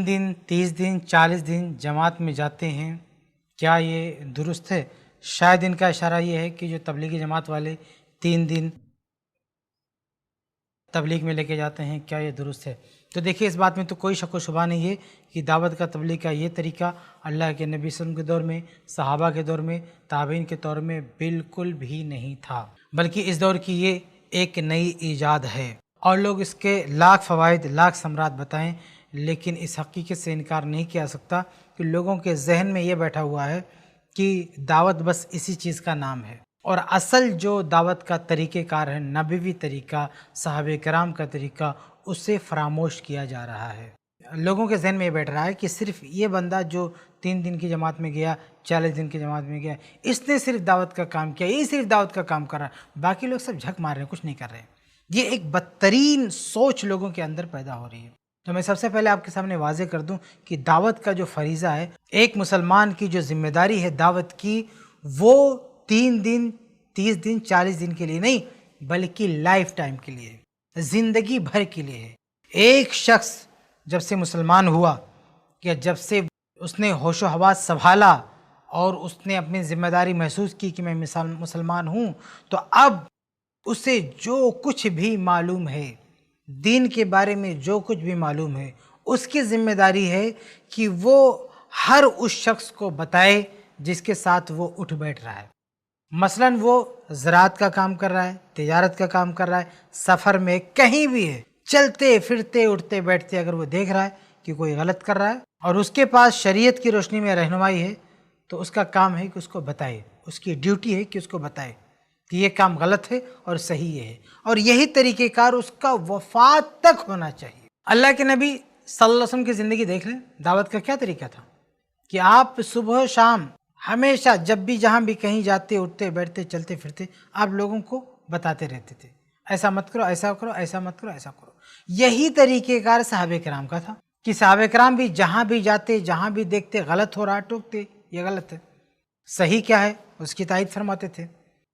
दिन 30 दिन 40 दिन जमात में जाते हैं, क्या ये दुरुस्त है? शायद इनका इशारा ये है कि जो तबलीगी जमात वाले 3 दिन तबलीग में लेके जाते हैं, क्या ये दुरुस्त है? तो देखिए, इस बात में तो कोई शक व शुबा नहीं है कि दावत का तबलीग का ये तरीका अल्लाह के नबी सल्लल्लाहु अलैहि वसल्लम के दौर में, सहाबा के दौर में, ताबीन के दौर में बिल्कुल भी नहीं था, बल्कि इस दौर की ये एक नई ईजाद है। और लोग इसके लाख फ़वाइद, लाख समरात बताएं, लेकिन इस हकीकत से इनकार नहीं किया सकता कि लोगों के जहन में ये बैठा हुआ है कि दावत बस इसी चीज़ का नाम है, और असल जो दावत का तरीक़ेकार है, नबवी तरीका, सहाबे कराम का तरीका, उसे फरामोश किया जा रहा है। लोगों के जहन में ये बैठ रहा है कि सिर्फ ये बंदा जो 3 दिन की जमात में गया, 40 दिन की जमात में गया, इसने सिर्फ दावत का काम किया, ये सिर्फ दावत का काम कर रहा है, बाकी लोग सब झक मार रहे हैं, कुछ नहीं कर रहे हैं। ये एक बदतरीन सोच लोगों के अंदर पैदा हो रही है। तो मैं सबसे पहले आपके सामने वाज़े कर दूं कि दावत का जो फरीज़ा है, एक मुसलमान की जो जिम्मेदारी है दावत की, वो 3 दिन 30 दिन 40 दिन के लिए नहीं, बल्कि लाइफ टाइम के लिए, ज़िंदगी भर के लिए है। एक शख्स जब से मुसलमान हुआ, या जब से उसने होशो हवास संभाला और उसने अपनी ज़िम्मेदारी महसूस की कि मैं मुसलमान हूँ, तो अब उसे जो कुछ भी मालूम है, दीन के बारे में जो कुछ भी मालूम है, उसकी ज़िम्मेदारी है कि वो हर उस शख्स को बताए जिसके साथ वो उठ बैठ रहा है। मसलन वो ज़राअत का काम कर रहा है, तिजारत का काम कर रहा है, सफ़र में कहीं भी है, चलते फिरते उठते बैठते अगर वो देख रहा है कि कोई गलत कर रहा है और उसके पास शरीयत की रोशनी में रहनुमाई है, तो उसका काम है कि उसको बताए, उसकी ड्यूटी है कि उसको बताए कि ये काम गलत है और सही ये है, और यही तरीक़ेकार उसका वफ़ात तक होना चाहिए। अल्लाह के नबी सल्लल्लाहु अलैहि वसल्लम की ज़िंदगी देख लें, दावत का क्या तरीका था कि आप सुबह शाम हमेशा जब भी जहाँ भी कहीं जाते, उठते, बैठते, चलते फिरते, आप लोगों को बताते रहते थे, ऐसा मत करो, ऐसा करो, ऐसा मत करो, ऐसा करो। यही तरीक़ेकार सहाबे कराम का था कि सहाबे कराम भी जहाँ भी जाते, जहाँ भी देखते गलत हो रहा, टोकते, ये गलत है, सही क्या है उसकी तायीद फरमाते थे।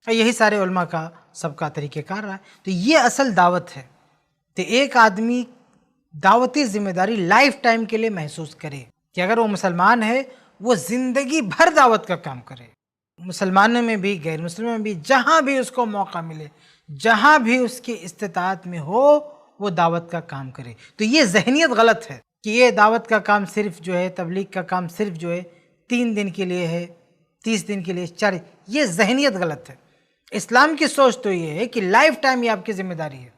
यही सारे उलमा का सबका तरीक़ेकार रहा है। तो ये असल दावत है। तो एक आदमी दावती ज़िम्मेदारी लाइफ टाइम के लिए महसूस करे कि अगर वो मुसलमान है, वो ज़िंदगी भर दावत का काम करे, मुसलमानों में भी, गैर मुस्लिमों में भी, जहाँ भी उसको मौका मिले, जहाँ भी उसकी इस्तिताअत में हो, वो दावत का काम करे। तो ये ज़हनियत गलत है कि ये दावत का काम सिर्फ जो है, तबलीग का काम सिर्फ जो है 3 दिन के लिए है, 30 दिन के लिए, 40, ये ज़हनियत गलत है। इस्लाम की सोच तो ये है कि लाइफ टाइम ये आपकी ज़िम्मेदारी है,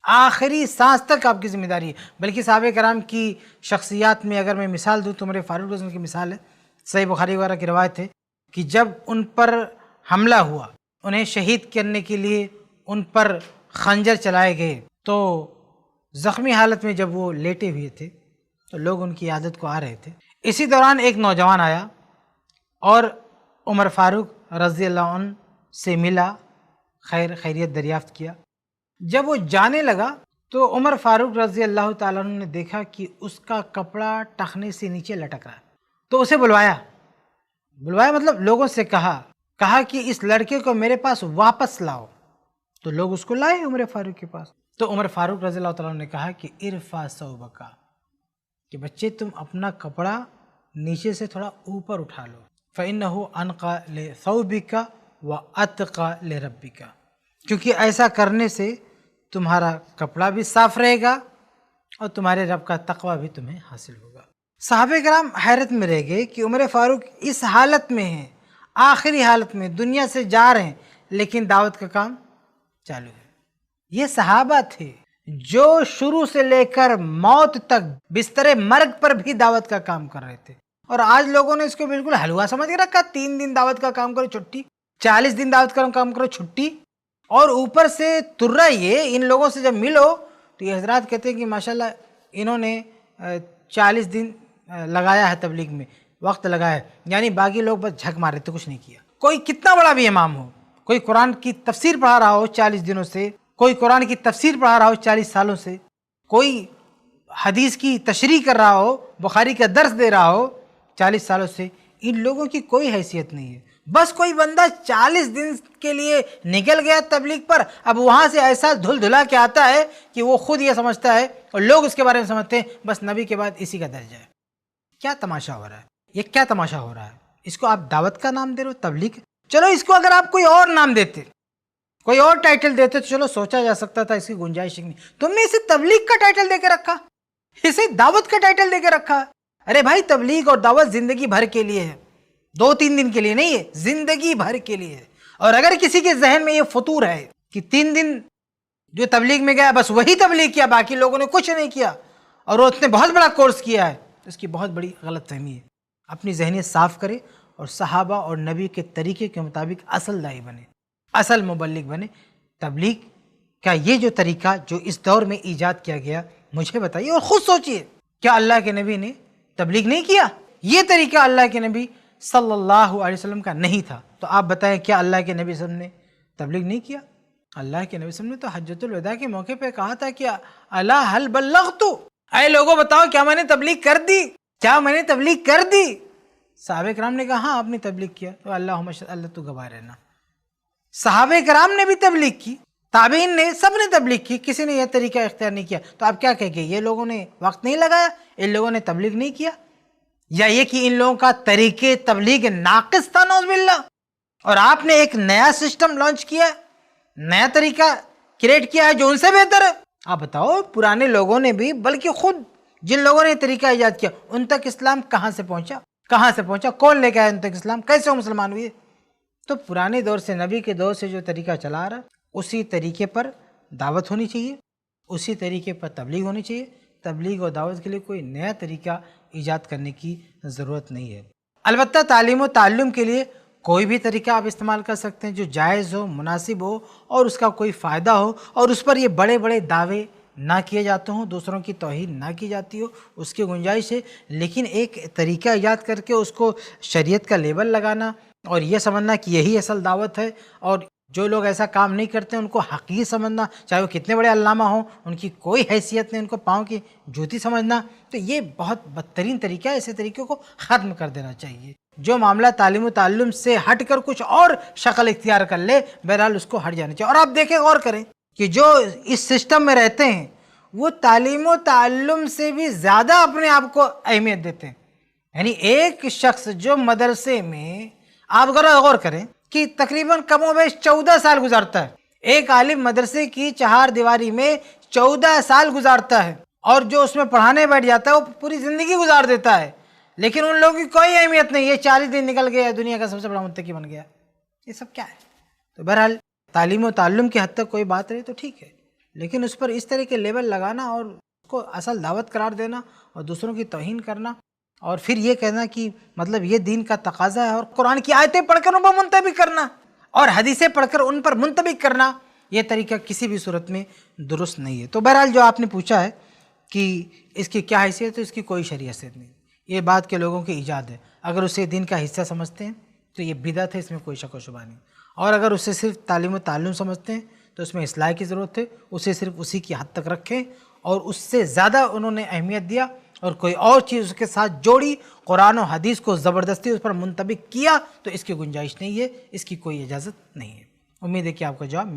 आखिरी सांस तक आपकी ज़िम्मेदारी है। बल्कि सहाबे कराम की शख्सियात में अगर मैं मिसाल दूँ तो उमर फारूक रज़ी की मिसाल है, सही बुखारी वगैरह की रवायत है कि जब उन पर हमला हुआ, उन्हें शहीद करने के लिए उन पर खंजर चलाए गए, तो ज़ख्मी हालत में जब वो लेटे हुए थे तो लोग उनकी आदत को आ रहे थे। इसी दौरान एक नौजवान आया और उमर फारूक रज़ी अल्लाह अन्हु से मिला, खैरियत दरियाफ्त किया। जब वो जाने लगा तो उमर फारूक रज़ी अल्लाह ताला अन्हु ने देखा कि उसका कपड़ा टखने से नीचे लटक रहा है, तो उसे बुलवाया मतलब लोगों से कहा कि इस लड़के को मेरे पास वापस लाओ। तो लोग उसको लाए उमर फारूक के पास। तो उमर फारूक रज़ी अल्लाह ताला अन्हु ने कहा कि इरफा सौबका, कि बच्चे तुम अपना कपड़ा नीचे से थोड़ा ऊपर उठा लो, फ़इन्नहु अनक़ा लिसौबिका व अतक़ा लिरब्बिका, क्योंकि ऐसा करने से तुम्हारा कपड़ा भी साफ रहेगा और तुम्हारे रब का तक़वा भी तुम्हें हासिल होगा। सहाबे कराम हैरत में रह गए कि उमर फारूक इस हालत में हैं, आखिरी हालत में, दुनिया से जा रहे हैं, लेकिन दावत का काम चालू है। ये सहाबा थे जो शुरू से लेकर मौत तक बिस्तरे मर्ग पर भी दावत का काम कर रहे थे, और आज लोगों ने इसको बिल्कुल हलवा समझ के रखा। 3 दिन दावत का काम करो छुट्टी, 40 दिन दावत का काम करो छुट्टी, और ऊपर से तुर्रा ये इन लोगों से जब मिलो तो ये हजरात कहते हैं कि माशाल्लाह इन्होंने 40 दिन लगाया है तबलीग में, वक्त लगाया है, यानी बाकी लोग बस झक मारे थे, कुछ नहीं किया। कोई कितना बड़ा भी इमाम हो, कोई कुरान की तफसीर पढ़ा रहा हो 40 दिनों से, कोई कुरान की तफसीर पढ़ा रहा हो 40 सालों से, कोई हदीस की तशरीह कर रहा हो, बुखारी का दर्स दे रहा हो 40 सालों से, इन लोगों की कोई हैसियत नहीं है। بس کوئی بندہ 40 دن کے لیے نکل گیا تبلیغ پر، اب وہاں سے ایسا دھل دھلا کے آتا ہے کہ وہ خود یہ سمجھتا ہے اور لوگ اس کے بارے میں سمجھتے ہیں بس نبی کے بعد اسی کا درجہ ہے۔ کیا تماشا ہو رہا ہے؟ یہ کیا تماشا ہو رہا ہے؟ اس کو آپ دعوت کا نام دے رہے ہو، تبلیغ؟ چلو اس کو اگر آپ کوئی اور نام دیتے، کوئی اور ٹائٹل دیتے تو چلو سوچا جا سکتا تھا، اس کی گنجائش نہیں۔ تم نے اسے تبلیغ کا ٹائٹل دے کے رکھا، اسے دعوت کا ٹائٹل دے کے رکھا۔ ارے بھائی، تبلیغ اور دعوت زندگی بھر کے لیے ہے، 2-3 دن کے لیے نہیں ہے، زندگی بھر کے لیے ہے۔ اور اگر کسی کے ذہن میں یہ فطور ہے کہ 3 دن جو تبلیغ میں گیا بس وہی تبلیغ کیا، باقی لوگوں نے کچھ نہیں کیا، اور اس نے بہت بڑا کورس کیا ہے، تو اس کی بہت بڑی غلط فہمی ہے۔ اپنی ذہنیت صاف کرے اور صحابہ اور نبی کے طریقے کے مطابق اصل داعی بنے، اصل مبلغ بنے۔ تبلیغ کا یہ جو طریقہ جو اس دور میں ایجاد کیا گیا، مجھے بتائیے اور خود سوچئے، کیا اللہ کے نبی نے تبلیغ نہیں کیا؟ یہ طریقہ اللہ کے نبی صلی اللہ علیہ وسلم کا نہیں تھا، تو آپ بتائیں کیا اللہ کے نبی صلی اللہ علیہ وسلم نے تبلیغ نہیں کیا؟ اللہ کے نبی صلی اللہ علیہ وسلم نے تو حجۃ الوداع کے موقع پہ کہا تھا کہ الا هل بلغت، اے لوگوں بتاؤ کیا میں نے تبلیغ کر دی؟ کیا میں نے تبلیغ کر دی؟ صحابہ کرام نے کہا ہاں آپ نے تبلیغ کیا، تو اللہم اشہد، اللہ تو گواہ رہنا۔ صحابہ کرام نے بھی تبلیغ کی، تابعین نے، سب نے تبلیغ کی، کسی نے یہ طریقہ اختیار نہیں کیا۔ تو آپ کیا کہیں گے یہ لوگوں نے وقت نہیں لگایا، ان لوگوں نے تبلیغ نہیں کیا، یا یہ کہ ان لوگوں کا طریقے تبلیغ ناقص تھا نعوذ باللہ، اور آپ نے ایک نیا سسٹم لانچ کیا ہے، نیا طریقہ کریٹ کیا ہے جو ان سے بہتر ہے؟ آپ بتاؤ، پرانے لوگوں نے بھی، بلکہ خود جن لوگوں نے طریقہ ایجاد کیا، ان تک اسلام کہاں سے پہنچا؟ کہاں سے پہنچا؟ کون لے کے آیا ان تک اسلام؟ کیسے وہ مسلمان ہوئے؟ تو پرانے دور سے، نبی کے دور سے جو طریقہ چلا آ رہا ہے، اسی طریقے پر دعوت ہونی چاہیے، اسی طریقے پر تبلیغ ہونی چاہیے۔ تبلیغ اور دعوت کے لیے کوئی نیا طریقہ ایجاد کرنے کی ضرورت نہیں ہے۔ البتہ تعلیم و تعلم کے لیے کوئی بھی طریقہ آپ استعمال کر سکتے ہیں جو جائز ہو، مناسب ہو، اور اس کا کوئی فائدہ ہو، اور اس پر یہ بڑے بڑے دعوے نہ کیے جاتے ہوں، دوسروں کی توہین نہ کی جاتی ہو، اس کی گنجائش ہے۔ لیکن ایک طریقہ ایجاد کر کے اس کو شریعت کا لیبل لگانا اور یہ سمجھنا کہ یہی اصل دعوت ہے، اور جو لوگ ایسا کام نہیں کرتے ان کو حقیر سمجھنا، چاہے وہ کتنے بڑے علامہ ہوں، ان کی کوئی حیثیت نہیں، ان کو پاؤں کی جوتی سمجھنا، تو یہ بہت بدترین طریقہ ہے۔ ایسے طریقے کو ختم کر دینا چاہیے۔ جو معاملہ تعلیم و تعلم سے ہٹ کر کچھ اور شکل اختیار کر لے، بہرحال اس کو ہٹ جانا چاہیے۔ اور آپ دیکھیں، غور کریں کہ جو اس سسٹم میں رہتے ہیں وہ تعلیم و تعلم سے بھی زیادہ اپنے آپ کو اہمیت دیتے ہیں۔ یعنی ایک شخص جو مدرسے میں، آپ غور کریں کہ تقریباً کم و بیش 14 سال گزارتا ہے، ایک عالم مدرسے کی 4 دیواری میں 14 سال گزارتا ہے، اور جو اس میں پڑھانے بیٹھ جاتا ہے وہ پوری زندگی گزار دیتا ہے، لیکن ان لوگوں کی کوئی اہمیت نہیں۔ یہ 40 دن نکل گیا، دنیا کا سب سے بڑا متقی بن گیا، یہ سب کیا ہے؟ تو بہرحال تعلیم و تعلم کی حد تک کوئی بات رہے تو ٹھیک ہے، لیکن اس پر اس طرح کے لیبل لگانا اور اس کو اصل دعوت قرار دینا اور دوسروں کی توہین کرنا، اور پھر یہ کہنا کہ مطلب یہ دین کا تقاضا ہے، اور قرآن کی آیتیں پڑھ کر ان پر منطبق کرنا اور حدیثیں پڑھ کر ان پر منطبق کرنا، یہ طریقہ کسی بھی صورت میں درست نہیں ہے۔ تو بہرحال جو آپ نے پوچھا ہے کہ اس کی کیا حیثیت ہے، اس کی کوئی شرعی حیثیت نہیں، یہ بات کے لوگوں کی ایجاد ہے۔ اگر اسے دین کا حصہ سمجھتے ہیں تو یہ بدعت ہے، اس میں کوئی شک و شبہ نہیں، اور اگر اسے صرف تعلیم و تعلم سمجھتے ہیں تو اس میں اصلاح کی ضرورت ہے، اسے صرف اسی کی حد تک رکھیں، اور اس سے زیادہ انہوں نے اہمیت دیا اور کوئی اور چیز اس کے ساتھ جوڑی، قرآن و حدیث کو زبردستی اس پر منطبق کیا، تو اس کی گنجائش نہیں ہے، اس کی کوئی اجازت نہیں ہے۔ امید ہے کہ آپ کا جواب مل